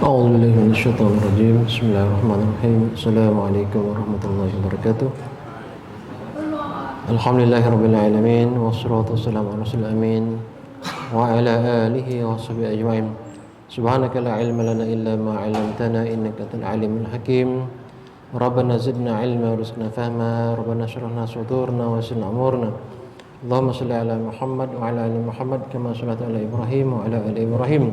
أعوذ بالله من الشيطان الرجيم. بسم الله الرحمن الرحيم. السلام عليكم ورحمة الله وبركاته. الحمد لله رب العالمين والصلاة والسلام على رسول الأمين وعلى آله وصحبه أجمعين. سبحانك لا علم لنا إلا ما علمتنا إنك أنت العليم الحكيم. ربنا زدنا علما ورزقنا فهما. ربنا اشرح لنا صدورنا ويسر لنا أمورنا. اللهم صل على محمد وعلى آل محمد كما صليت على إبراهيم وعلى آل إبراهيم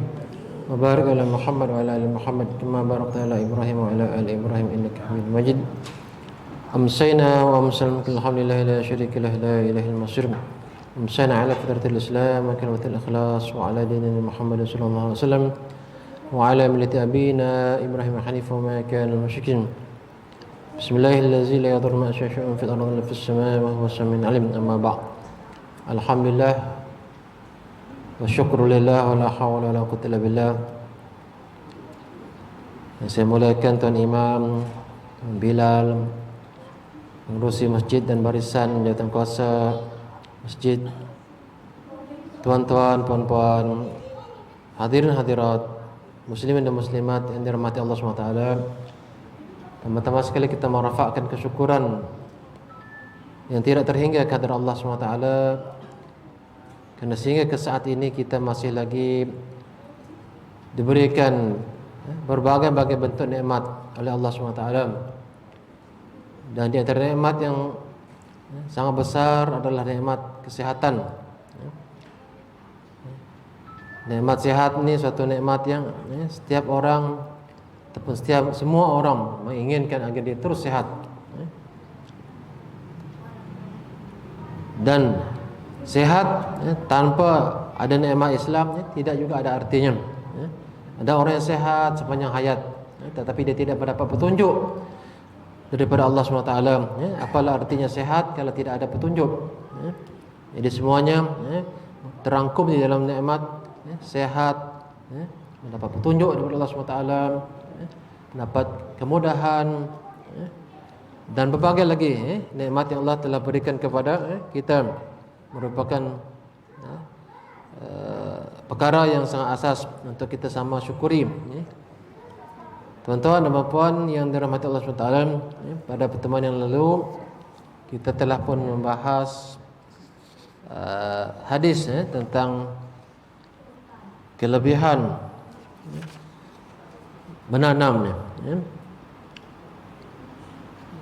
وبارك على محمد وعلى آل محمد كما باركت على إبراهيم وعلى آل إبراهيم إنك حميد مجيد. أمسينا وأمسلمك الحمد لله لا شريك له لا إله إلا المصير. أمسينا على فطرة الإسلام وكلمة الإخلاص وعلى دين محمد صلى الله عليه وسلم وعلى ملة أبينا إبراهيم حنيفا وما كان المشركين. بسم الله الذي لا يضر مع شيء في الأرض ولا في السماء وهو السميع العليم. أما بعد. Alhamdulillah wa syukrulillah wa la hawla wa la quwwata illa billah. Saya muliakan Tuan Imam Bilal, pengurusi masjid dan barisan jawatan kuasa masjid, tuan-tuan, puan-puan, hadirin hadirat, muslimin dan muslimat yang dirahmati Allah SWT. Pertama-tama sekali kita merafakkan kesyukuran yang tidak terhingga kehadirat Allah SWT, karena sehingga ke saat ini kita masih lagi diberikan berbagai-bagai bentuk nikmat oleh Allah SWT. Dan di antara nikmat yang sangat besar adalah nikmat kesehatan. Nikmat sehat ini suatu nikmat yang setiap orang ataupun semua orang menginginkan agar dia terus sehat. Dan sehat tanpa ada nikmat Islam tidak juga ada artinya. Ada orang yang sehat sepanjang hayat, tetapi dia tidak mendapat petunjuk daripada Allah SWT. Apalah artinya sehat kalau tidak ada petunjuk? Jadi semuanya terangkum di dalam nikmat sehat, mendapat petunjuk daripada Allah SWT, mendapat kemudahan, dan berbagai lagi nikmat yang Allah telah berikan kepada kita, merupakan perkara yang sangat asas untuk kita sama syukuri. Tuan-tuan dan puan yang dirahmati Allah SWT, pada pertemuan yang lalu kita telah pun membahas hadis tentang kelebihan menanam.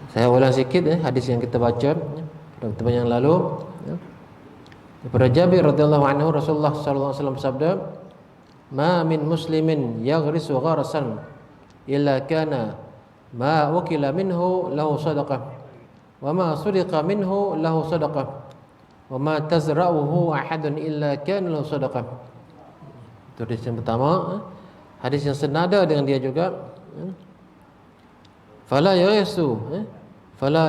Saya ulang sikit hadis yang kita baca pada pertemuan yang lalu. Daripada Jabir radhiyallahu anhu, Rasulullah sallallahu alaihi wasallam bersabda, "Ma min muslimin yaghrisu gharasan illa kana ma ukila minhu lahu sadaqah wa ma sudiqa minhu lahu sadaqah wa ma tazra'uhu ahadun illa kana lahu sadaqah." Itu hadis yang pertama. Hadis yang senada dengan dia juga. Fala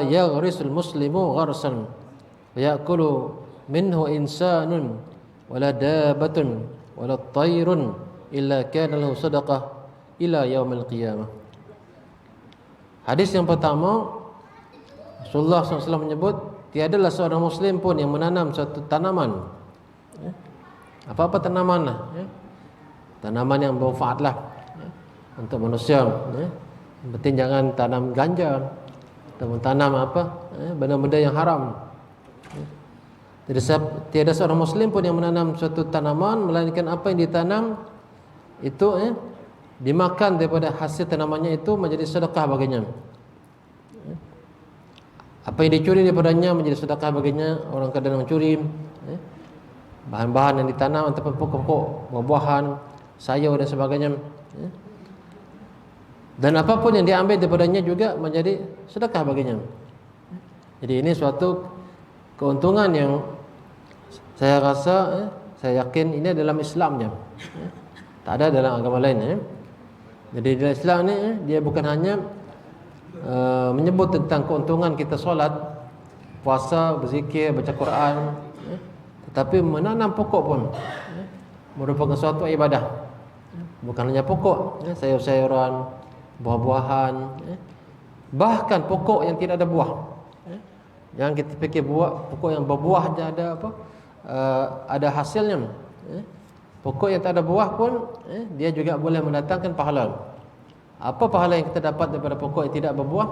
yaghrisul muslimu gharsan wa ya'kulu minhu insanun wala dabatun wala tayrun illa kana lahu sadaqah ila yaumil qiyamah. Hadis yang pertama, Rasulullah SAW menyebut tiadalah seorang muslim pun yang menanam suatu tanaman, apa-apa tanaman lah, tanaman yang bermanfaatlah untuk manusia. Yang penting jangan tanam ganja atau tanam benda-benda yang haram. Jadi tiada seorang muslim pun yang menanam suatu tanaman melainkan apa yang ditanam itu dimakan daripada hasil tanamannya itu menjadi sedekah baginya. Apa yang dicuri daripadanya menjadi sedekah baginya. Orang kadang mencuri bahan-bahan yang ditanam ataupun pokok-pokok, buah-buahan, sayur dan sebagainya. Dan apapun yang diambil daripadanya juga menjadi sedekah baginya. Jadi ini suatu keuntungan yang saya rasa, saya yakin ini dalam Islamnya, tak ada dalam agama lain. Jadi dalam Islam ni dia bukan hanya menyebut tentang keuntungan kita solat, puasa, berzikir, baca Quran, tetapi menanam pokok pun merupakan suatu ibadah. Bukan hanya pokok, sayur-sayuran, buah-buahan, bahkan pokok yang tidak ada buah. Jangan kita fikir pokok yang berbuah saja ada hasilnya. Pokok yang tak ada buah pun dia juga boleh mendatangkan pahala. Apa pahala yang kita dapat daripada pokok yang tidak berbuah?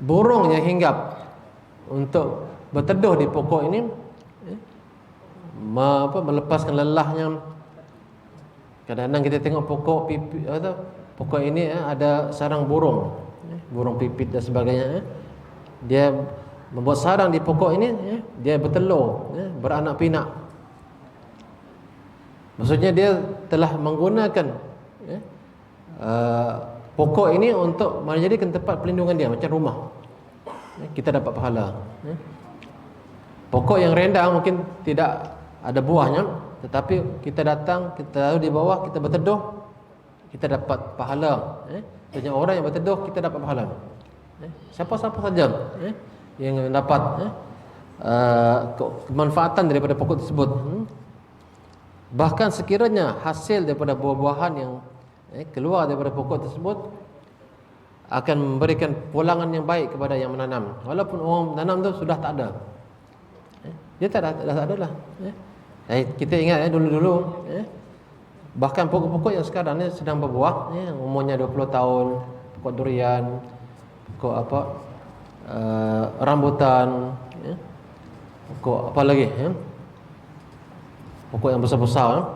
Burung yang hinggap untuk berteduh di pokok ini, melepaskan lelahnya. Kadang-kadang kita tengok pokok pipit, pokok ini ada sarang burung, burung pipit dan sebagainya. Dia membuat sarang di pokok ini, dia bertelur, beranak pinak. Maksudnya dia telah menggunakan pokok ini untuk menjadikan tempat perlindungan dia, macam rumah. Kita dapat pahala. Pokok yang rendah mungkin tidak ada buahnya, tetapi kita datang, kita lalu di bawah, kita berteduh, kita dapat pahala. Banyak orang yang berteduh, kita dapat pahala. Siapa-siapa saja yang dapat kemanfaatan daripada pokok tersebut. Bahkan sekiranya hasil daripada buah-buahan yang keluar daripada pokok tersebut akan memberikan pulangan yang baik kepada yang menanam, walaupun orang menanam tu sudah tak ada. Dia dah tak ada lah. Kita ingat dulu-dulu, bahkan pokok-pokok yang sekarang ni sedang berbuah, umurnya 20 tahun, pokok durian, pokok rambutan, pokok apa lagi, pokok yang besar-besar,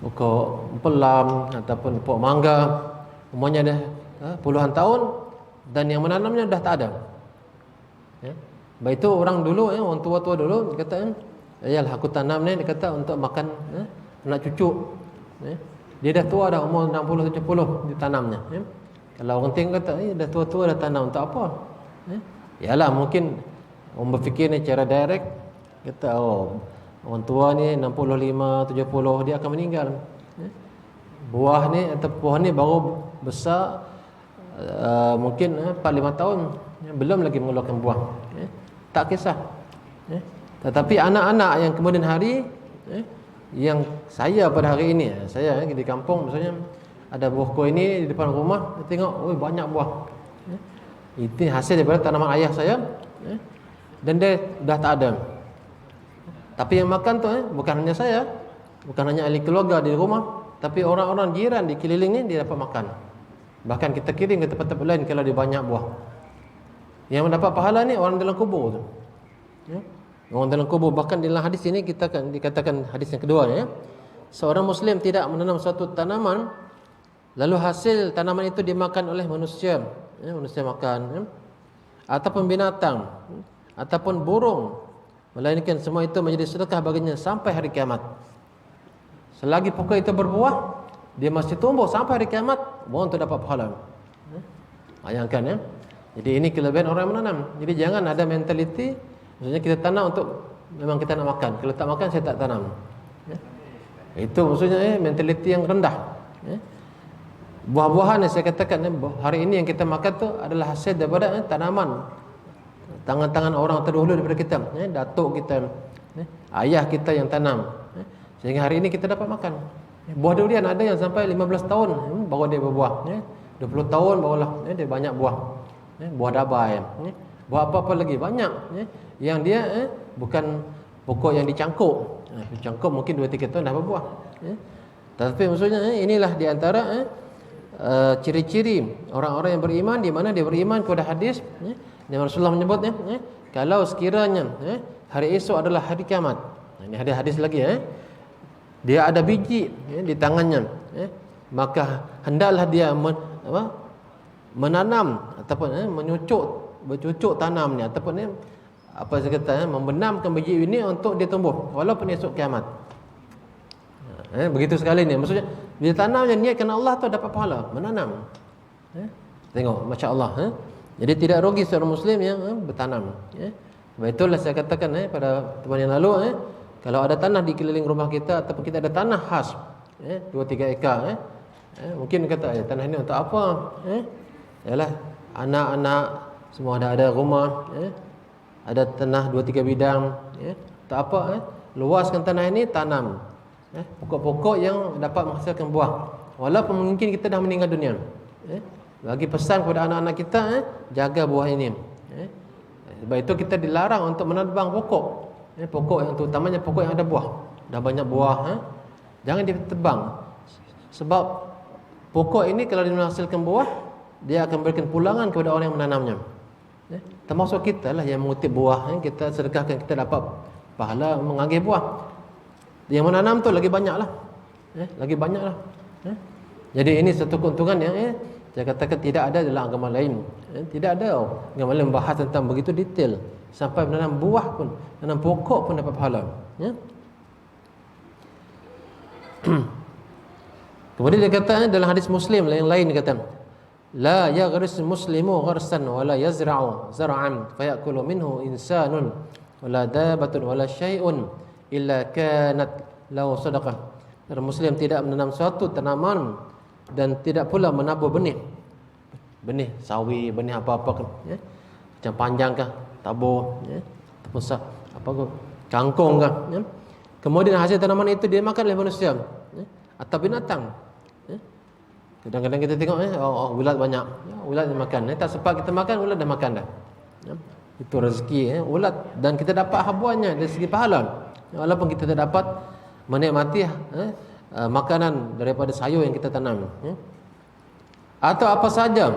pokok pelam ataupun pokok mangga, umurnya dah puluhan tahun dan yang menanamnya dah tak ada. Baik itu orang dulu, orang tua-tua dulu dia kata, "Yalah aku tanam ni," dia kata, "untuk makan anak cucu." Dia dah tua dah, umur 60 70 ditanamnya. Kalau orang tengok kata, dah tua-tua dah tanam untuk apa? Yalah mungkin orang berfikir ni cara direct, kata orang tua ni 65 70 dia akan meninggal. Buah ni atau pohon ni baru besar mungkin 4-5 tahun, belum lagi mengeluarkan buah. Tak kisah. Tetapi anak-anak yang kemudian hari, yang saya pada hari ini, saya di kampung misalnya ada buah kuih ini di depan rumah, saya tengok, banyak buah. Itu hasil daripada tanaman ayah saya, dan dia dah tak ada. Tapi yang makan tu bukan hanya saya, bukan hanya ahli keluarga di rumah, tapi orang-orang jiran di keliling ni dia dapat makan. Bahkan kita kirim ke tempat-tempat lain kalau dia banyak buah. Yang mendapat pahala ni orang dalam kubur tu. Orang dalam kubur. Bahkan dalam hadis ini kita akan dikatakan hadis yang kedua ya. Seorang muslim tidak menanam suatu tanaman lalu hasil tanaman itu dimakan oleh manusia, manusia makan, ataupun binatang, ataupun burung, melainkan semua itu menjadi sedekah baginya sampai hari kiamat. Selagi pokok itu berbuah, dia masih tumbuh sampai hari kiamat, mohon untuk dapat pahala. Bayangkan Jadi ini kelebihan orang yang menanam. Jadi jangan ada mentaliti, maksudnya kita tanam untuk memang kita nak makan. Kalau tak makan saya tak tanam. Itu maksudnya mentaliti yang rendah. Buah-buahan yang saya katakan hari ini yang kita makan tu adalah hasil daripada tanaman tangan-tangan orang terdahulu daripada kita, datuk kita, ayah kita yang tanam, sehingga hari ini kita dapat makan. Buah durian ada yang sampai 15 tahun baru dia berbuah, 20 tahun barulah dia banyak buah. Buah dabai, buah apa-apa lagi banyak yang dia bukan pokok yang dicangkuk. Dicangkuk mungkin 2-3 tahun dah berbuah. Tapi maksudnya inilah di antara ciri-ciri orang-orang yang beriman, di mana dia beriman kepada hadis yang Rasulullah menyebutnya, kalau sekiranya hari esok adalah hari kiamat. Ini ada hadis lagi dia ada biji di tangannya, maka hendaklah dia menanam ataupun bercucuk tanamnya ataupun apa saya kata membenamkan biji ini untuk dia tumbuh walaupun esok kiamat. Begitu sekali ni, maksudnya bila tanamnya niatkan Allah tu dapat pahala menanam. Tengok masya-Allah. Jadi tidak rugi seorang muslim yang bertanam. Sebab itulah saya katakan pada teman yang lalu, kalau ada tanah di keliling rumah kita ataupun kita ada tanah khas 2-3 ekar, mungkin kata tanah ini untuk apa? Yalah anak-anak semua ada rumah, ada tanah 2-3 bidang, tak apa, luaskan tanah ini, tanam pokok-pokok yang dapat menghasilkan buah walaupun mungkin kita dah meninggal dunia. Bagi pesan kepada anak-anak kita, jaga buah ini. Sebab itu kita dilarang untuk menebang pokok, pokok yang terutamanya pokok yang ada buah, dah banyak buah, jangan ditebang. Sebab Pokok ini kalau dia menghasilkan buah, dia akan berikan pulangan kepada orang yang menanamnya. Termasuk kita lah yang mengutip buah, kita sedekahkan, kita dapat pahala mengambil buah. Yang menanam tu lagi banyak lah, lagi banyak lah. Jadi ini satu keuntungan yang saya katakan tidak ada dalam agama lain. Tidak ada agama lain membahas tentang begitu detail. Sampai menanam buah pun, menanam pokok pun dapat pahala. Kemudian dia kata dalam hadis Muslim yang lain, dia kata la yaghris muslimu gharsan wala yazra'u zar'an fayakulu minhu insanun wala dabatun wala syai'un illa kanat lahu sadaqah. Orang Muslim tidak menanam suatu tanaman dan tidak pula menabur benih sawi, benih apa-apa, macam panjang kah, tabur, ataupun kangkung kah, kemudian hasil tanaman itu dia makan oleh manusia atau binatang. Kadang-kadang kita tengok ulat banyak, ulat dia makan, tak sempat kita makan, ulat dah makan dah. Itu rezeki ulat, dan kita dapat habuannya dari segi pahala, walaupun kita tak dapat menikmati makanan daripada sayur yang kita tanam, atau apa saja,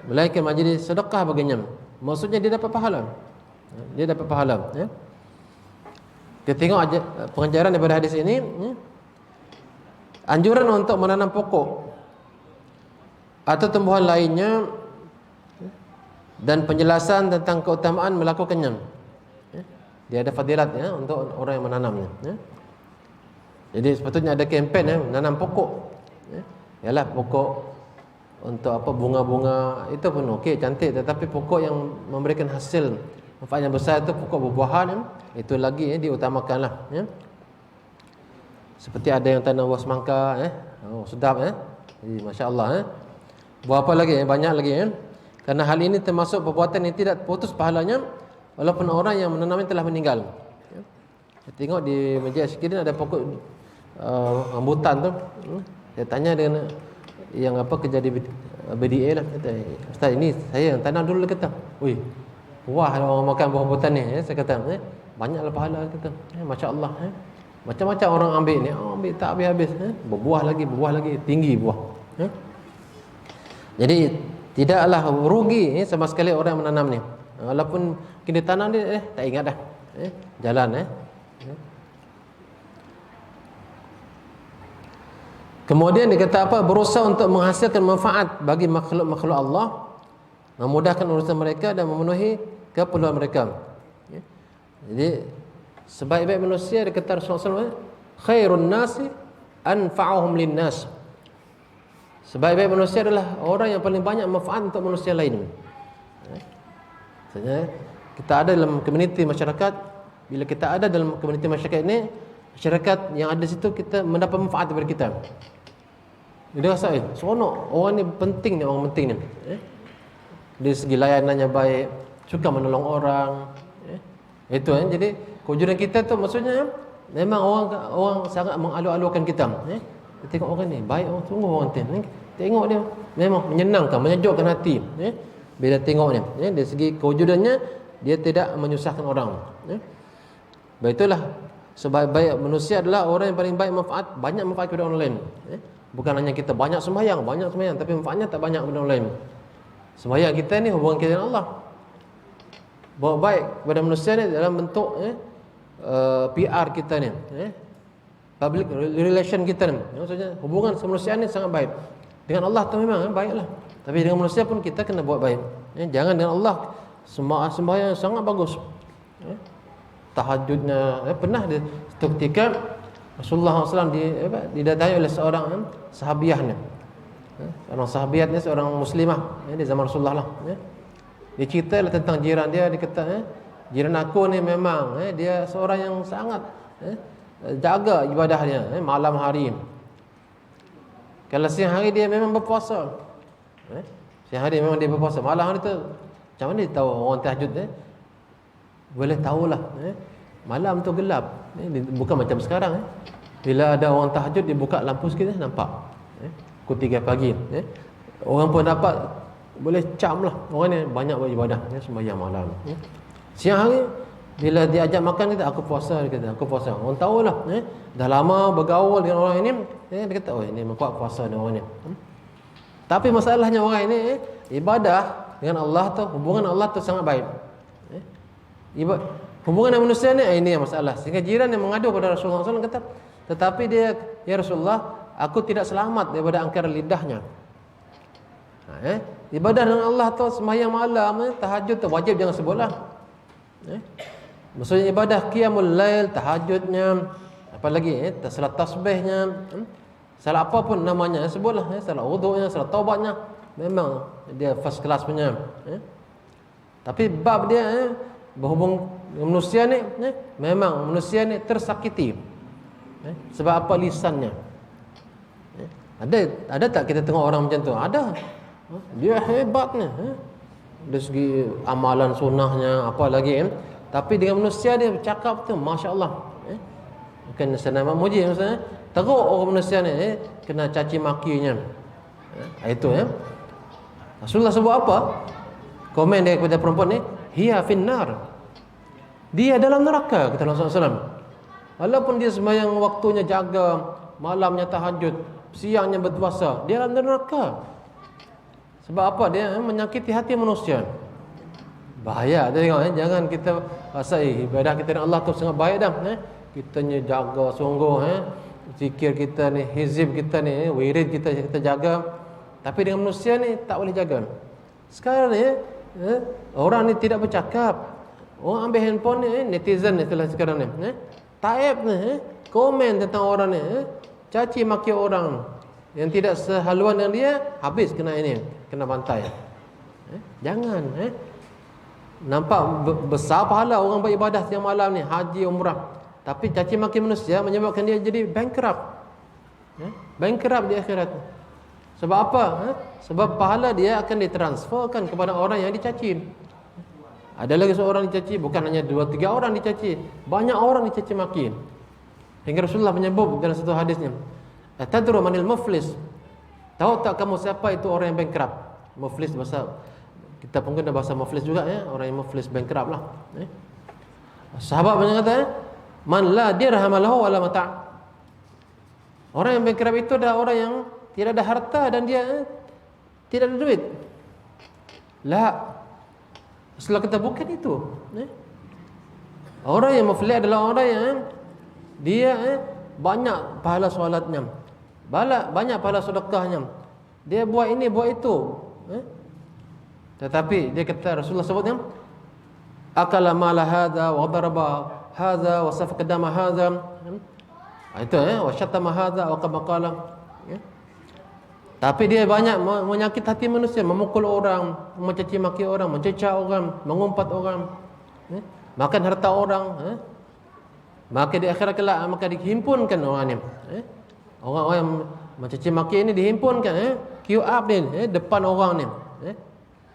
melainkan menjadi sedekah baginya. Maksudnya dia dapat pahala, dia dapat pahala. Kita tengok pengajaran daripada hadis ini, anjuran untuk menanam pokok atau tumbuhan lainnya dan penjelasan tentang keutamaan melakukannya. Dia ada fadilat untuk orang yang menanamnya. Jadi sepatutnya ada kempen menanam pokok. Yalah, pokok untuk apa, bunga-bunga itu pun okey, cantik, tetapi pokok yang memberikan hasil manfaat yang besar itu pokok buah-buahan, itu lagi diutamakanlah. Seperti ada yang tanam buah semangka, sedap, jadi masya-Allah. Buah apa lagi? Banyak lagi. Kerana hal ini termasuk perbuatan yang tidak putus pahalanya walaupun orang yang menanamnya telah meninggal. Saya tengok di masjid Asy-Syikirin ada pokok rambutan tu. Saya tanya dengan yang apa kerja di BDA lah, kata, "Ustaz, ini saya yang tanam dulu," kata. "Oi, wah, orang makan buah rambutan ni." Saya kata, "Banyaklah pahala," kata. Masya-Allah. Macam-macam orang ambil ni, ambil tak habis-habis, berbuah lagi, tinggi buah. Jadi tidaklah rugi sama sekali orang yang menanam ni. Walaupun kita tanam dia tak ingat dah. Jalan. Kemudian dia kata apa? Berusaha untuk menghasilkan manfaat bagi makhluk-makhluk Allah, memudahkan urusan mereka dan memenuhi keperluan mereka. Jadi sebaik-baik manusia, dia kata Rasulullah SAW, khairun nasi anfa'uhum linnas. Sebaik-baik manusia adalah orang yang paling banyak manfaat untuk manusia lain. Maksudnya kita ada dalam komuniti masyarakat, bila kita ada dalam komuniti masyarakat ini, masyarakat yang ada situ kita mendapat manfaat daripada kita. Dia rasa seronok, orang ni penting ni, orang penting ni. Dari segi layanannya baik, suka menolong orang. Itu jadi kewujudan kita tu maksudnya memang orang sangat mengalu-alukan kita. Kita tengok orang ni baik, orang sungguh orang ni. Tengok dia memang menyenangkan, menyejukkan hati. Bila tengok dia, dari segi kewujudannya dia tidak menyusahkan orang. Itulah sebaik-baik manusia adalah orang yang paling baik manfaat, banyak manfaat kepada orang lain. Bukan hanya kita banyak sembahyang, tapi manfaatnya tak banyak kepada orang lain. Sembahyang kita ni hubungan kita dengan Allah. Bawa baik kepada manusia ni dalam bentuk PR kita ni, public relation kita ni. Maksudnya hubungan kemanusiaan ni sangat baik. Dengan Allah tu memang baiklah, tapi dengan manusia pun kita kena buat baik. Jangan dengan Allah sembahyang sangat bagus, tahajudnya. Pernah dia satu ketika Rasulullah SAW didatangi oleh seorang sahabiahnya. Seorang sahabiat ni seorang muslimah di zaman Rasulullah lah. Dia ceritalah tentang jiran dia. Dia kata, jiran aku ni memang dia seorang yang sangat jaga ibadahnya malam hari. Kalau siang hari dia memang berpuasa, siang hari memang dia berpuasa. Malam hari tu macam mana dia tahu orang tahajud? Boleh tahulah, malam tu gelap, bukan macam sekarang. Bila ada orang tahajud, dia buka lampu sikit, nampak pukul 3 pagi. Orang pun dapat, boleh cam lah, orang ni banyak buat ibadah, sembahyang malam. Siang hari bila dia ajak makan, kata aku puasa, dia kata aku puasa. Orang tahulah, dah lama bergaul dengan orang ini, dia kata, oh ini kuat puasa dengan orang ni. Tapi masalahnya orang ini ibadah dengan Allah tu, hubungan Allah tu sangat baik. Hubungan dengan manusia ni ini yang masalah. Sehingga jiran yang mengadu kepada Rasulullah SAW kata, tetapi dia, ya Rasulullah, aku tidak selamat daripada angkara lidahnya. Ibadah dengan Allah tu, sembahyang malam, tahajud tu wajib jangan sebutlah. Maksudnya ibadah qiyamul lail, tahajudnya, apalagi salat tasbihnya, salat apa pun namanya sebutlah, salat wuduknya, salat taubatnya, memang dia first class punya. Tapi bab dia berhubung manusia ni, memang manusia ni tersakiti. Sebab apa? Lisannya. Ada tak kita tengok orang macam tu? Ada. Dia hebat ni. Dari segi amalan sunnahnya, apa lagi. Tapi dengan manusia dia bercakap tu, Masya Allah. Bukan senang memuji. Maksudnya, teruk orang manusia ni, kena caci makinya. Itu ya. Rasulullah sebut apa? Komen dia kepada perempuan ni, hiya finnar. Dia dalam neraka, kata Rasulullah SAW. Walaupun dia sembahyang waktunya jaga, malamnya tahajud, siangnya berpuasa, dia dalam neraka. Sebab apa? Dia menyakiti hati manusia. Bahaya tu tengok, jangan kita rasa ibadah kita dengan Allah tu sangat baik dah. Kita ni jaga sungguh, zikir kita ni, hizib kita ni, wirid kita jaga. Tapi dengan manusia ni tak boleh jaga. Sekarang ni orang ni tidak bercakap. Orang ambil handphone ni, netizen ni sekarang ni, taib ni, komen tentang orang ni, caci maki orang yang tidak sehaluan dengan dia, habis kena ini, kena bantai. Jangan. Nampak besar pahala orang beribadah siang malam ni, haji, umrah. Tapi caci maki manusia menyebabkan dia jadi bankrupt. Bankrupt di akhirat. Sebab apa? Sebab pahala dia akan ditransferkan kepada orang yang dicaci. Ada lagi seorang dicaci, bukan hanya 2-3 orang dicaci, banyak orang dicaci maki. Hingga Rasulullah menyebut dalam satu hadisnya, "Atadru manil muflis?" Tahu tak kamu siapa itu orang yang bankrupt? Muflis bahasa kita pun guna bahasa muflis juga ya, orang yang muflis bankrupt lah. Sahabat banyak kata, "Man la dirham lahu wala mata'." Orang yang bankrupt itu adalah orang yang tidak ada harta dan dia tidak ada duit. Setelah kita bukan itu. Orang yang muflis adalah orang yang dia banyak pahala solatnya, banyak pahala sedekahnya. Dia buat ini, buat itu. Tetapi dia kata, Rasulullah sebutnya, akala mala hadza wa daraba hadza wa safaka dama hadza. Itu wa syattama hadza wa qala. Tapi dia banyak menyakit hati manusia, memukul orang, mencaci maki orang, mencecah orang, mengumpat orang, makan harta orang. Maka di akhirat kelak maka dihimpunkan orang ni. Orang-orang yang mencaci maki ini dihimpunkan, queue up ni depan orang ni.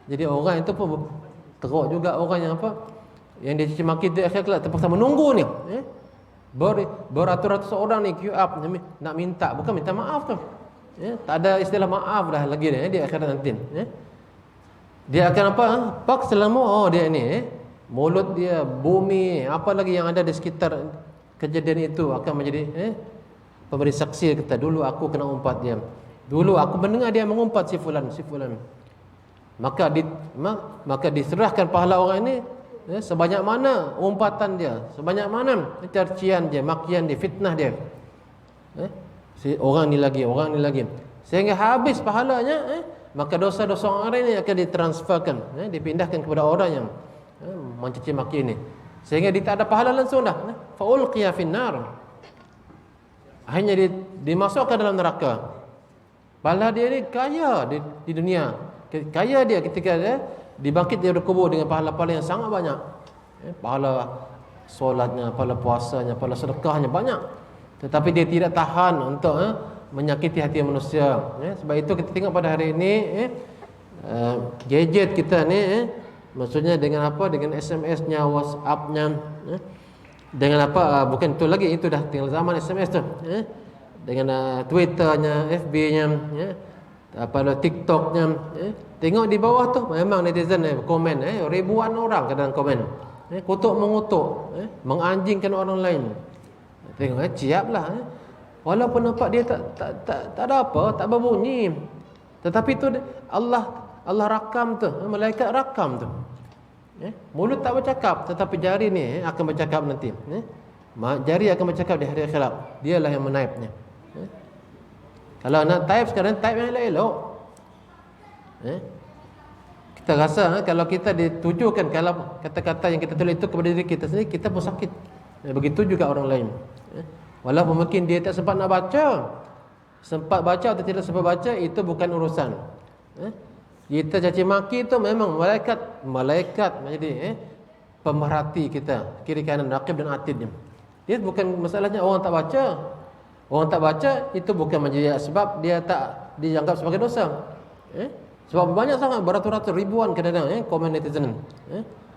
Jadi orang itu pun teruk juga orang yang apa? Yang dia caci maki di akhirat kelak terpaksa menunggu ni. Beratus-ratus orang ni queue up nak minta, bukan minta maaf tu. Tak ada istilah maaf dah lagi di akhirat nanti. Dia akan apa? Pak selama dia ni mulut dia, bumi, apa lagi yang ada di sekitar kejadian itu akan menjadi pemberi saksi. Kata dulu aku kena umpat dia, dulu aku mendengar dia mengumpat si fulan. Maka diserahkan pahala orang ini sebanyak mana umpatan dia, sebanyak mana cacian dia, makian dia, fitnah dia. Orang ni lagi, sehingga habis pahalanya. Maka dosa-dosa orang ini akan ditransferkan, dipindahkan kepada orang yang mencaci maki ini, sehingga dia tak ada pahala langsung dah. Faulqiya finnar, akhirnya dimasukkan dalam neraka. Pahala dia ni kaya di dunia, kaya dia ketika dia dibangkit dari kubur dengan pahala-pahala yang sangat banyak. Pahala solatnya, pahala puasanya, pahala sedekahnya banyak. Tetapi dia tidak tahan untuk menyakiti hati manusia. Sebab itu kita tengok pada hari ini gadget kita ni, maksudnya dengan apa? Dengan SMS-nya, WhatsApp-nya, dengan apa? Bukan itu lagi, itu dah tinggal zaman SMS tu. Dengan Twitter-nya, FB-nya, pada TikTok-nya. Tengok di bawah tu memang netizen komen, ribuan orang kadang komen, kutuk mengutuk, menganjingkan orang lain. Tengok ciaplah. Walaupun nampak dia tak ada apa, tak berbunyi, Tetapi itu Allah rakam tu, malaikat rakam tu. Mulut tak bercakap, tetapi jari ni akan bercakap nanti. Jari akan bercakap di hari akhirat. Dialah yang menaipnya. Kalau nak type sekarang, type yang elok-elok. Kita rasa kalau kita ditujukan kalau kata-kata yang kita tulis itu kepada diri kita sendiri, kita pun sakit. Begitu juga orang lain. Walaupun mungkin dia tak sempat nak baca, sempat baca atau tidak sempat baca, itu bukan urusan. Kita caci maki itu memang malaikat jadi pemerhati kita, kiri kanan, raqib dan atidnya. Dia bukan masalahnya orang tak baca. Orang tak baca itu bukan menjadi sebab dia tak dianggap sebagai dosa. Sebab banyak sangat, beratus-ratus ribuan kadang-kadang komen netizen.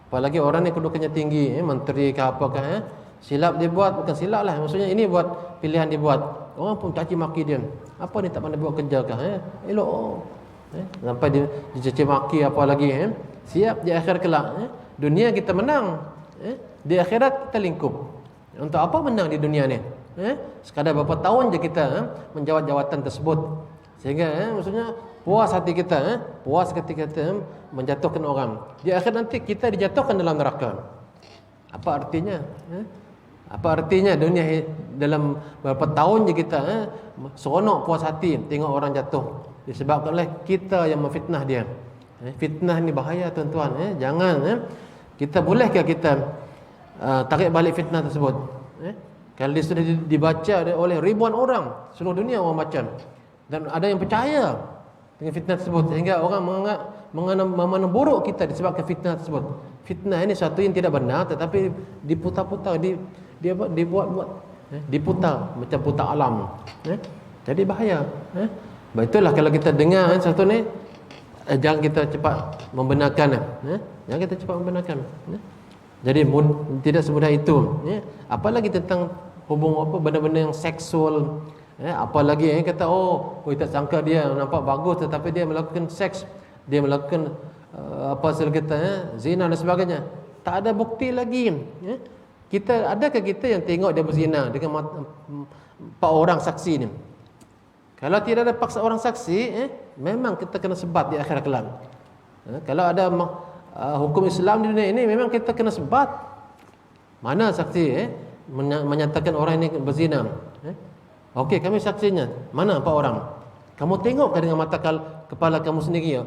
Apalagi orang ni kedudukannya tinggi, menteri ke apakah, silap dia buat, bukan silap lah, maksudnya ini buat pilihan dia buat. Orang pun caci maki dia. Apa ni tak pandai buat kerja kah? Elok. Sampai dia dicaci maki apa lagi, siap di akhir kelak. Dunia kita menang, di akhirat kita lingkup. Untuk apa menang di dunia ni? Sekadar berapa tahun je kita menjawat jawatan tersebut, sehingga maksudnya puas hati kita, puas ketika kita menjatuhkan orang. Di akhir nanti kita dijatuhkan dalam neraka. Apa artinya? Apa artinya dunia dalam beberapa tahun je kita seronok puas hati tengok orang jatuh, disebabkan oleh kita yang memfitnah dia. Fitnah ni bahaya tuan-tuan. Jangan kita bolehkah kita tarik balik fitnah tersebut? Kalau dia sudah dibaca oleh ribuan orang, seluruh dunia orang baca, dan ada yang percaya dengan fitnah tersebut, sehingga orang memandang buruk kita disebabkan fitnah tersebut. Fitnah ini satu yang tidak benar, tetapi diputar-putar, dibuat-buat, diputar macam putar alam. Jadi bahaya. Itulah kalau kita dengar satu ni, jangan kita cepat membenarkan. Jangan kita cepat membenarkan. Jadi tidak semudah itu. Apalagi tentang benda-benda yang seksual. Apalagi kata tak sangka dia nampak bagus, tetapi dia melakukan seks, dia melakukan apa hasil kita zina dan sebagainya. Tak ada bukti lagi. Adakah kita yang tengok dia berzina dengan 4 orang saksi ni? Kalau tidak ada paksa orang saksi, memang kita kena sebat di akhirat kelak. Kalau ada hukum Islam di dunia ini, memang kita kena sebat. Mana saksi menyatakan orang ini berzina? Okey, kami saksinya. Mana 4 orang? Kamu tengokkan dengan mata kepala kamu sendiri,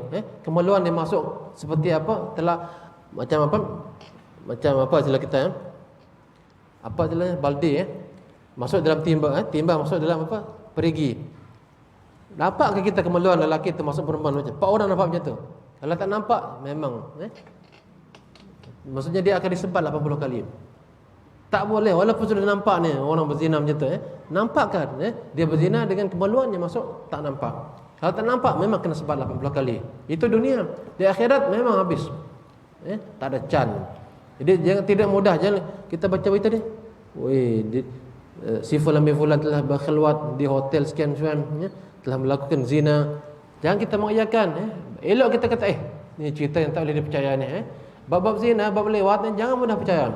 kemaluan dia masuk seperti apa? Macam apa istilah kita, apa istilahnya, baldi, masuk dalam timba masuk dalam apa? Perigi. Nampakkah kita kemaluan lelaki termasuk perempuan macam? 4 orang nampak macam tu. Kalau tak nampak, memang maksudnya dia akan disebat 80 kali. Tak boleh, walaupun sudah nampak ni orang berzina macam tu, nampakkan dia berzina dengan kemaluan yang masuk, tak nampak. Kalau tak nampak, memang kena sebat 80 kali. Itu dunia. Di akhirat memang habis. Tak ada can. Jadi jangan, tidak mudah. Jangan kita baca berita ni, si fulan bin fulan telah berkhilwat di hotel sekian-sekian, telah melakukan zina. Jangan kita mengiyakan. Elok kita kata ni cerita yang tak boleh dipercaya ni. Bab-bab zina, bab lewat ni jangan mudah percaya.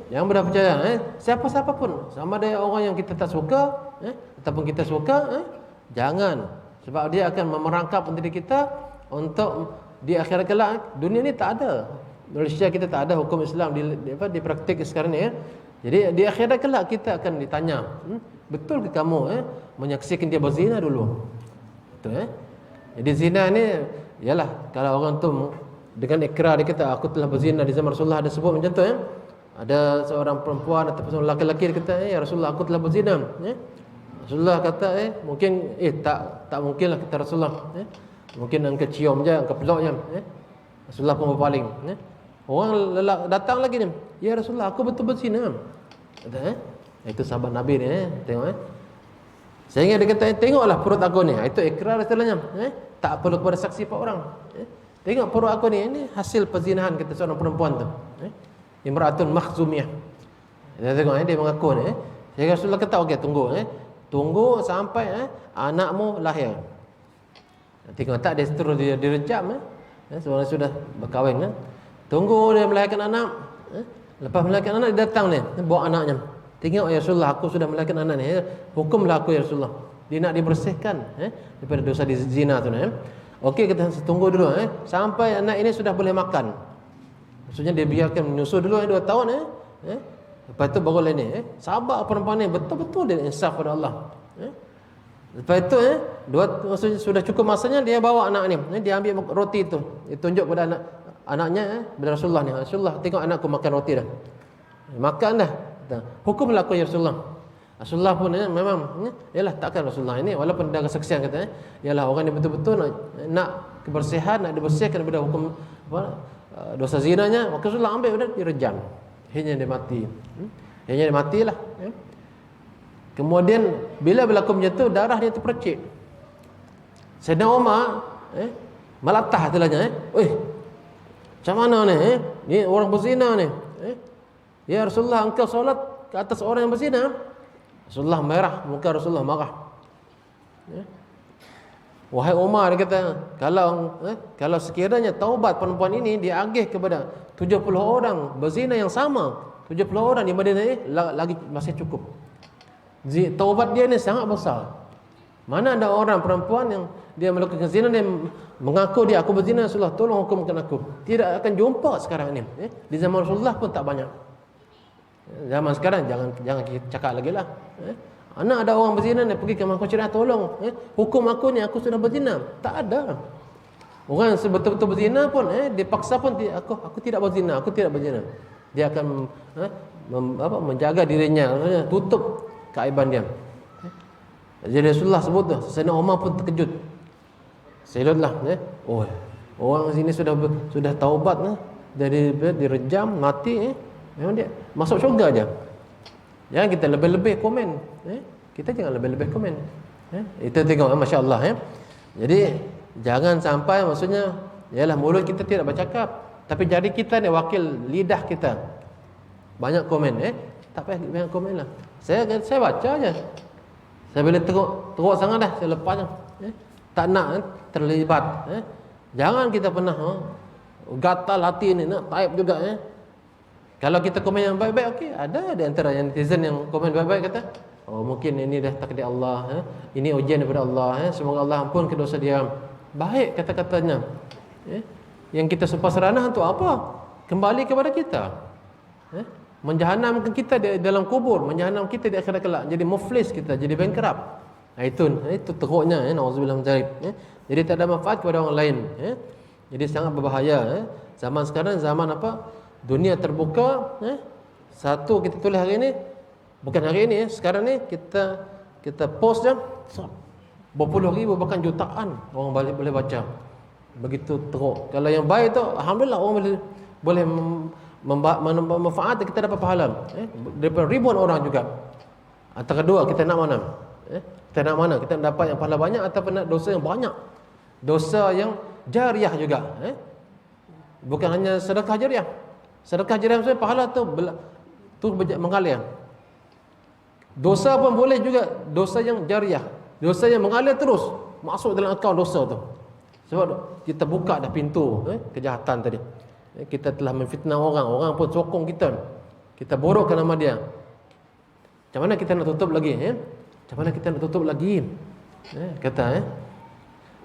Jangan mudah percaya. Siapa-siapa pun, sama ada orang yang kita tak suka ataupun kita suka, jangan. Sebab dia akan memerangkap diri kita untuk di akhirat kelak. Dunia ni tak ada. Malaysia kita tak ada hukum Islam di praktik sekarang ni. Jadi di akhirat kelak kita akan ditanya, betul ke kamu menyaksikan dia berzina dulu? Betul. Jadi zina ni ialah kalau orang tu dengan ikrar dia kata aku telah berzina di zaman Rasulullah, ada sebut macam tu ada seorang perempuan ataupun seorang lelaki dia kata ya Rasulullah aku telah berzina. Rasulullah kata mungkin tak mungkinlah kata Rasulullah. Mungkin engkau cium je, engkau peluk je. Rasulullah pun berpaling. Orang datang lagi ni, ya Rasulullah aku betul berzina. Kata itu sahabat Nabi ni tengok sehingga dia kata tengoklah perut aku ni. Itu ikrar istilahnya. Tak perlu kepada saksi 4 orang. Tengok perut aku ni, ini hasil perzinahan kata seorang perempuan tu. Imra'atun makhzumiyah. Dia tengok dia mengaku ni. Jadi Rasulullah kata okey tunggu sampai anakmu lahir. Tengok tak dia terus dia direjam seorang sudah berkahwin tunggu dia melahirkan anak. Lepas melahirkan anak dia datang ni bawa anaknya. Tengok ya Rasulullah aku sudah melahirkan anak ni. Hukumlah aku ya Rasulullah. Dia nak dibersihkan daripada dosa di zina tu Okey, kita tunggu dulu sampai anak ini sudah boleh makan. Maksudnya dia biarkan menyusu dulu 2 tahun lepas tu baru lain sabar perempuan ni, betul-betul dia insaf pada Allah. Lepas itu maksudnya sudah cukup masanya, dia bawa anak ni, dia ambil roti tu, dia tunjuk pada anaknya pada Rasulullah ni. Rasulullah, tengok anakku makan roti dah. Makan dah. Hukum berlaku ya Rasulullah. Rasulullah pun memang yalah, takkan Rasulullah ini walaupun ada kesaksian kata yalah orang ni betul-betul nak kebersihan, nak dibersihkan daripada hukum dosa zinanya, maka Rasulullah ambil dia direjam hingga dia mati. Hingga dia matilah. Kemudian bila berlaku macam tu, darah dia terpercik. Sayyidina Umar melatah telanya macam mana ni ni orang berzina ni ya Rasulullah, engkau solat ke atas orang yang berzina. Rasulullah merah, muka Rasulullah marah. Wahai Umar, dia kata, kalau sekiranya taubat perempuan ini diagih kepada 70 orang berzina yang sama, 70 orang di Madinah ini lagi masih cukup. Taubat dia ni sangat besar. Mana ada orang perempuan yang dia melakukan zina, dia mengaku dia aku berzina, Rasulullah tolong hukumkan aku. Tidak akan jumpa sekarang ni. Di zaman Rasulullah pun tak banyak. Zaman sekarang jangan cakap lagi lah. Anak ada orang berzina, dia pergi ke mahkamah syariah, tolong hukum aku ni, aku sudah berzina. Tak ada. Orang sebetul-betul berzina pun dipaksa pun aku tidak berzina, aku tidak berzina. Dia akan menjaga dirinya, tutup keaiban dia. Jadi Rasulullah sebut tu, Sayyidina Umar pun terkejut. Sayyidullah orang sini sudah taubat dari direjam mati memang dia masuk syurga aja. Jangan kita lebih-lebih komen. Kita jangan lebih-lebih komen. Itu tengok masya-Allah Jadi jangan sampai maksudnya ialah mulut kita tidak bercakap, tapi jari kita ni wakil lidah kita. Banyak komen tak payah banyak komen lah. Saya baca aja. Saya bila teruk sangat dah, saya lepas dah. Tak nak terlibat. Jangan kita pernah gatal hati ni nak type juga Kalau kita komen yang baik-baik, okey, ada di antara yang netizen yang komen baik-baik kata, mungkin ini dah takdir Allah, ini ujian daripada Allah, semoga Allah ampun ke dosa dia. Baik kata-katanya. Yang kita sempah seranah untuk apa? Kembali kepada kita. Menjahanamkan kita di dalam kubur, menjahanam kita di akhirat kelak, jadi muflis kita, jadi bankrupt. Itu teruknya nauzubillah min dzalik. Jadi tak ada manfaat kepada orang lain. Jadi sangat berbahaya. Zaman sekarang zaman apa? Dunia terbuka. Satu kita tulis hari ini, bukan hari ini sekarang ni kita post je, berpuluh ribu bahkan jutaan orang boleh baca. Begitu teruk. Kalau yang baik tu alhamdulillah orang boleh manfaat, kita dapat pahala daripada ribuan orang juga. Antara dua, kita nak mana? Kita nak mana? Kita nak dapat yang pahala banyak ataupun nak dosa yang banyak? Dosa yang jariah juga. Bukan hanya sedekah jariah. Sedekah jariah maksudnya pahala tu mengalir. Dosa pun boleh juga, dosa yang jariah, dosa yang mengalir terus masuk dalam akaun dosa tu. Sebab kita buka dah pintu kejahatan tadi. Kita telah memfitnah orang pun sokong kita. Kita borokkan nama dia. Macam mana kita nak tutup lagi? Macam mana kita nak tutup lagi? Kata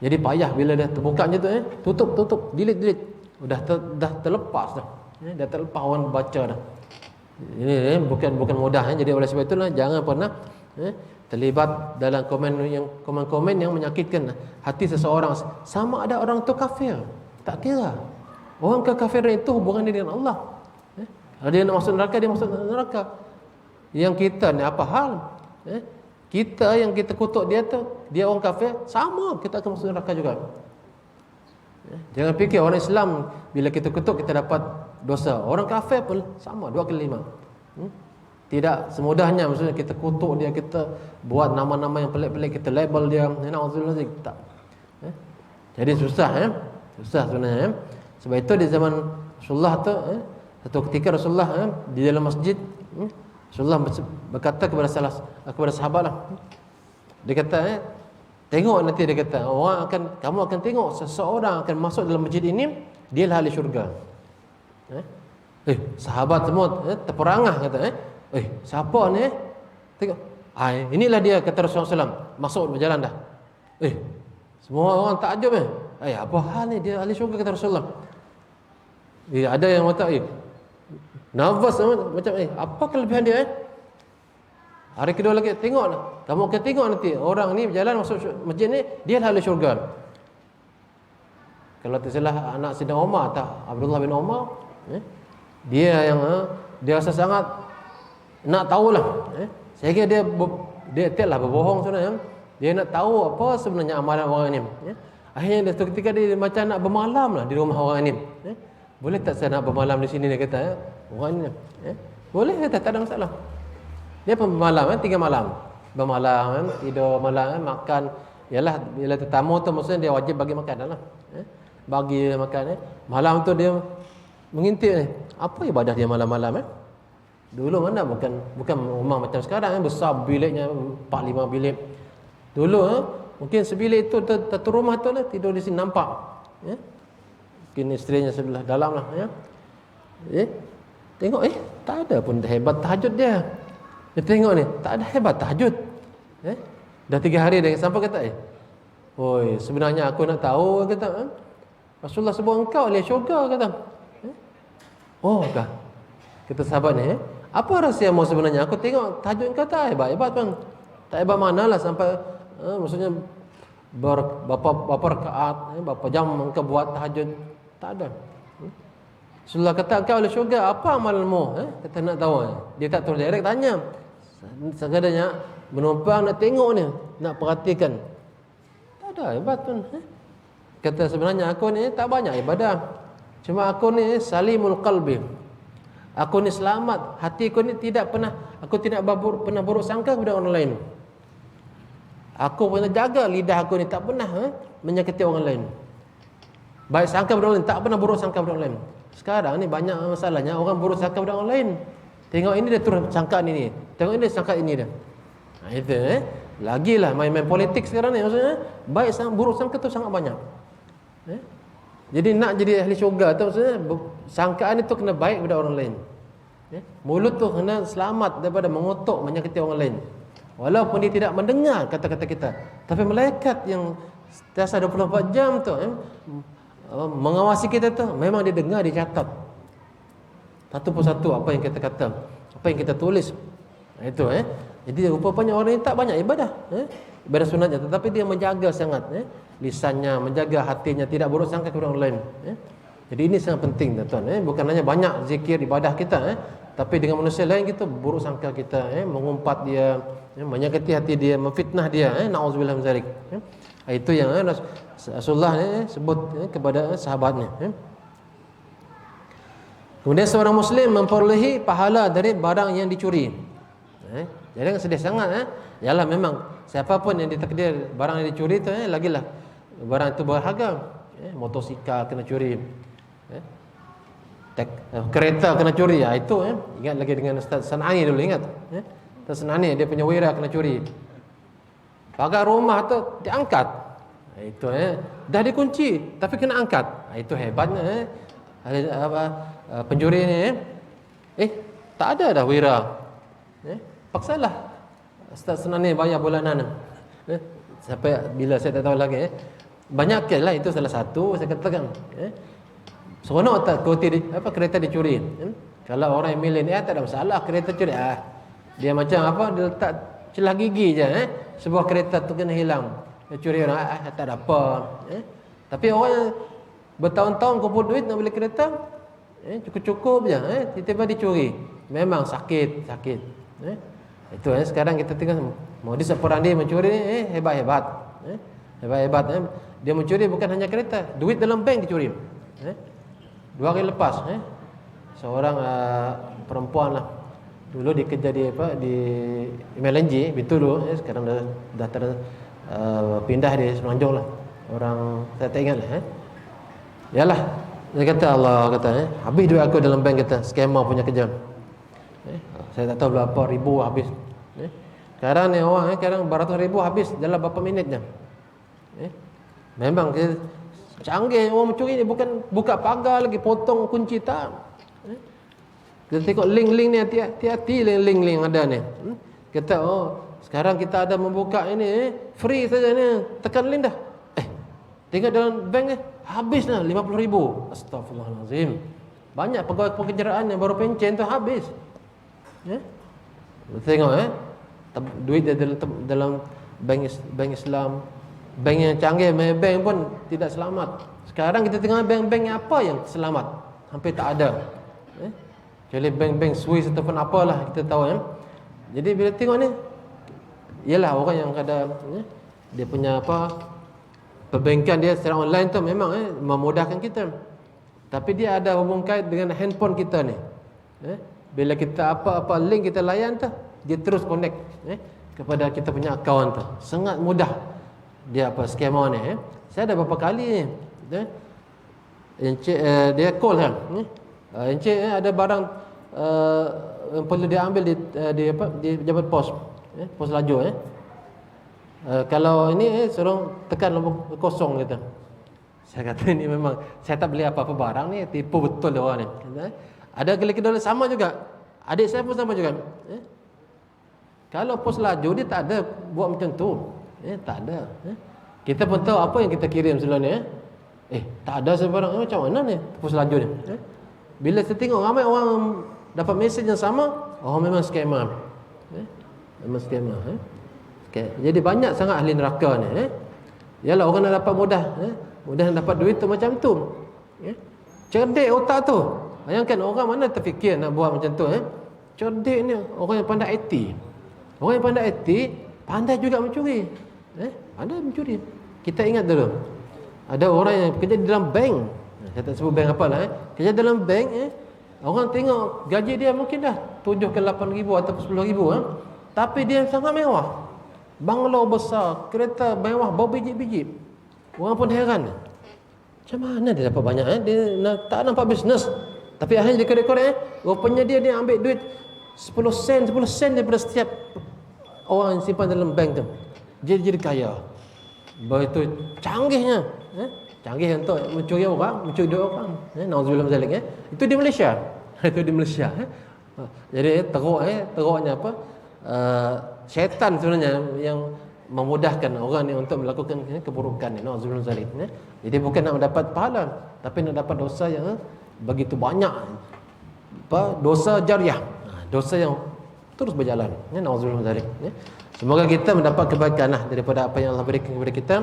jadi payah bila dah terbuka macam tu tutup, delete. Dah terlepas dah. Dah terlepas orang baca dah. Ini bukan mudah. Jadi oleh sebab itulah jangan pernah terlibat dalam komen-komen yang menyakitkan hati seseorang. Sama ada orang tu kafir, tak kira. Orang kekafiran itu hubungan dia dengan Allah. Kalau dia nak masuk neraka, dia masuk neraka. Yang kita ni apa hal? Kita yang kita kutuk dia tu, dia orang kafir, sama kita akan masuk neraka juga. Jangan fikir orang Islam bila kita kutuk kita dapat dosa. Orang kafir pun sama, 2 kali 5. Tidak semudahnya maksudnya kita kutuk dia, kita buat nama-nama yang pelik-pelik, kita label dia, na'udzubillah, tak. Jadi susah susah sebenarnya. Sebab itu di zaman Rasulullah tu satu ketika Rasulullah di dalam masjid, Rasulullah berkata kepada sahabat lah. Dia kata tengok nanti, dia kata kamu akan tengok seseorang akan masuk dalam masjid ini, dia lah ahli syurga. Sahabat semua terperangah kata siapa ni? Tengok Inilah dia kata Rasulullah SAW, masuk berjalan dah. Semua orang takjub apa hal ni, dia ahli syurga kata Rasulullah. Ada yang kata nervous macam apa kelebihan dia Hari kedua lagi tengok, kamu akan tengok nanti orang ni berjalan masuk masjid ni, dia ahli syurga. Kalau tak salah anak Sayyidina Umar Abdullah bin Umar, dia yang dia rasa sangat nak tahulah. Saya kira dia taklah berbohong sebenarnya. Dia nak tahu apa sebenarnya amalan orang ini. Akhirnya dia ketika dia macam nak bermalam lah di rumah orang ini. Boleh tak saya nak bermalam di sini, dia kata orang ini. Boleh kata, tak ada masalah. Dia pun bermalam 3 malam. Bermalam tidur malam makan. Yalah bila tetamu tu maksudnya dia wajib bagi makan lah. Bagi makan malam tu dia mengintip apa ibadah dia malam-malam Dulu mana bukan rumah macam sekarang besar biliknya 4-5 bilik. Dulu mungkin sebilik itu satu rumah tu lah, tidur di sini nampak. Mungkin isterinya sebelah dalam lah tengok tak ada pun hebat tahajud dia. Dia tengok ni tak ada hebat tahajud. Dah 3 hari dia sampai kata sebenarnya aku nak tahu, kata Rasulullah sebut engkau ahli syurga, kata. Kah? Kata sahabat ni, apa rahsiamu sebenarnya? Aku tengok tahajud engkau tak hebat-hebat pun. Tak hebat manalah sampai maksudnya berapa rakaat, berapa jam engkau buat tahajud. Tak ada. Rasulullah kata engkau ahli syurga, apa amalmu? Kata nak tahu. Dia tak terus direct tanya. Sekadanya menumpang nak tengok ni, nak perhatikan. Tak ada hebat pun. Kata sebenarnya aku ni tak banyak ibadah. Cuma aku ni salimul qalbi. Aku ni selamat. Hatiku ni tidak pernah pernah buruk sangka kepada orang lain. Aku pernah jaga lidah aku ni tak pernah menyakiti orang lain. Baik sangka kepada orang lain, tak pernah buruk sangka kepada orang lain. Sekarang ni banyak masalahnya orang buruk sangka kepada orang lain. Tengok ini dia terus sangka ini. Tengok ini dia sangka ini dia. Itu lagilah main-main politik sekarang ni, maksudnya baik buruk sangka tu sangat banyak. Jadi nak jadi ahli syurga tu maksudnya sangkaan itu kena baik kepada orang lain. Mulut tu kena selamat daripada mengutuk, menyakiti orang lain. Walaupun dia tidak mendengar kata-kata kita, tapi malaikat yang sentiasa 24 jam tu mengawasi kita tu, memang dia dengar, dia catat satu persatu apa yang kita kata, apa yang kita tulis. Itu jadi rupanya orang ini tak banyak ibadah, ibadah sunatnya, tetapi dia menjaga sangat lisannya, menjaga hatinya, tidak buruk sangka kepada orang lain. Jadi ini sangat penting tuan. Bukan hanya banyak zikir ibadah kita, tapi dengan manusia lain kita buruk sangka kita, mengumpat dia, menyakiti hati dia, memfitnah dia, naudzubillah min zalik. Itu yang Rasulullah sebut kepada sahabatnya. Kemudian seorang muslim memperolehi pahala dari barang yang dicuri. Jangan sedih sangat. Yalah memang siapa pun yang ditakdir barang yang dicuri tu lagilah barang itu berharga. Motosikal kena curi, kereta kena curi. Itu ingat lagi dengan Ustaz Sanani dulu, ingat Ustaz Sanani, dia punya wira kena curi. Pagar rumah tu diangkat. Itu dah dikunci tapi kena angkat. Itu hebatnya pencuri ni. Tak ada dah wira. Paksalah Ustaz Sanani bayar bulanan. Sampai bila saya tak tahu lagi. Banyak kes lah, itu salah satu saya katakan. Seronok tak kereta dicuri. Kalau orang yang milenial tak ada masalah, kereta curi. Dia macam apa, dia letak celah gigi je. Sebuah kereta tu kena hilang, dia curi orang, tak ada apa. Tapi orang yang bertahun-tahun kumpul duit nak beli kereta, cukup-cukup je, tiba-tiba dicuri. Memang sakit. Itu sekarang kita tengok modus operandi mencuri hebat-hebat. Dia mencuri bukan hanya kereta, duit dalam bank dicuri. 2 hari lepas seorang perempuan lah, dulu dia kerja di MLNG Bintulu, sekarang dah pindah di Semenanjung lah. Orang saya tak ingat lah. Yalah, dia kata Allah kata habis duit aku dalam bank, kata skema punya kerja. Saya tak tahu berapa ribu habis. Sekarang ni orang sekarang beratus ribu habis dalam berapa minit je. Memang canggih orang mencuri ni, bukan buka pagar lagi, potong kunci tak. Kita tengok link-link ni, hati-hati link-link ada ni. Kata Sekarang kita ada membuka ini free saja ni, tekan link dah. Tengok dalam bank habis dah 50,000. Astagfirullahalazim. Banyak pegawai pekerjaan yang baru pencen tu habis. Tengok duit dia dalam bank Islam, bank yang canggih, bank pun tidak selamat. Sekarang kita tengok bank-bank apa yang selamat, hampir tak ada. Kecuali bank-bank Swiss ataupun apalah kita tahu. Jadi bila tengok ni, ialah orang yang ada dia punya perbankan dia secara online tu memang memudahkan kita. Tapi dia ada hubung kait dengan handphone kita ni. Bila kita apa-apa link kita layan tu, dia terus connect kepada kita punya akaun tu. Sangat mudah dia scammer ni. Saya ada beberapa kali ni. Encik dia call kan. Encik ada barang yang perlu dia ambil di Jabat Pos. Pos laju kalau ini suruh tekan nombor kosong gitu. Saya kata ini memang saya tak beli apa-apa barang ni, tipu betul dia orang ni. Ada kedai sama juga. Adik saya pun sama juga. Kalau pos laju dia tak ada buat macam tu. Tak ada. Kita pun tahu apa yang kita kirim sebelum ni. Tak ada sebarang. Macam mana ni pos laju ni? Bila saya tengok ramai orang dapat mesej yang sama, memang scammer. Memang scammer. Jadi banyak sangat ahli neraka ni. Yalah orang nak dapat mudah dapat duit tu macam tu. Cerdik otak tu. Bayangkan orang mana terfikir nak buat macam tu. Cerdik ni orang yang pandai IT. Orang yang pandai IT pandai juga mencuri. Pandai mencuri. Kita ingat dulu, ada orang yang kerja di dalam bank. Saya tak sebut bank apalah. Kerja dalam bank. Orang tengok gaji dia mungkin dah 7 ke 8 ribu atau 10 ribu. Tapi dia sangat mewah. Banglo besar, kereta mewah, berbiji-biji. Orang pun heran. Macam mana dia dapat banyak? Dia tak nampak bisnes. Tapi akhirnya dia korek-korek. Rupanya dia ambil duit 10 sen daripada setiap orang yang simpan dalam bank tu. Dia jadi kaya. Begitu canggihnya. Canggih untuk mencuri orang, mencuri duit orang. Nauzubillah min zalik. Itu di Malaysia. Itu di Malaysia. Jadi teruknya syaitan sebenarnya yang memudahkan orang ni untuk melakukan keburukan ni. Nauzubillah min zalik. Jadi bukan nak mendapat pahala, tapi nak dapat dosa yang begitu banyak. Dosa jariah. Dosa yang terus berjalan. Nauzubillah min zalik. Semoga kita mendapat kebaikan daripada apa yang Allah berikan kepada kita.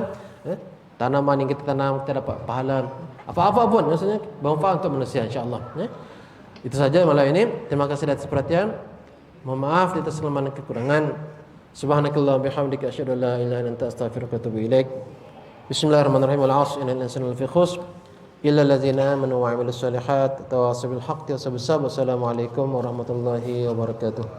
Tanaman yang kita tanam, kita dapat pahala. Apa-apa pun maksudnya bermanfaat untuk manusia, insya-Allah. Itu saja malam ini. Terima kasih atas perhatian. Mohon maaf atas kelemahan dan kekurangan. Subhanakallah bihamdika asyhadu an la ilaha illa anta astaghfiruka wa atubu ilaik. Bismillahirrahmanirrahim. Wal 'asr innal insana lafi khusr illa allazina amanu wa 'amilus solihat tawasaw bil haqqi wa tawasaw bis sabr. Wassalamualaikum warahmatullahi wabarakatuh.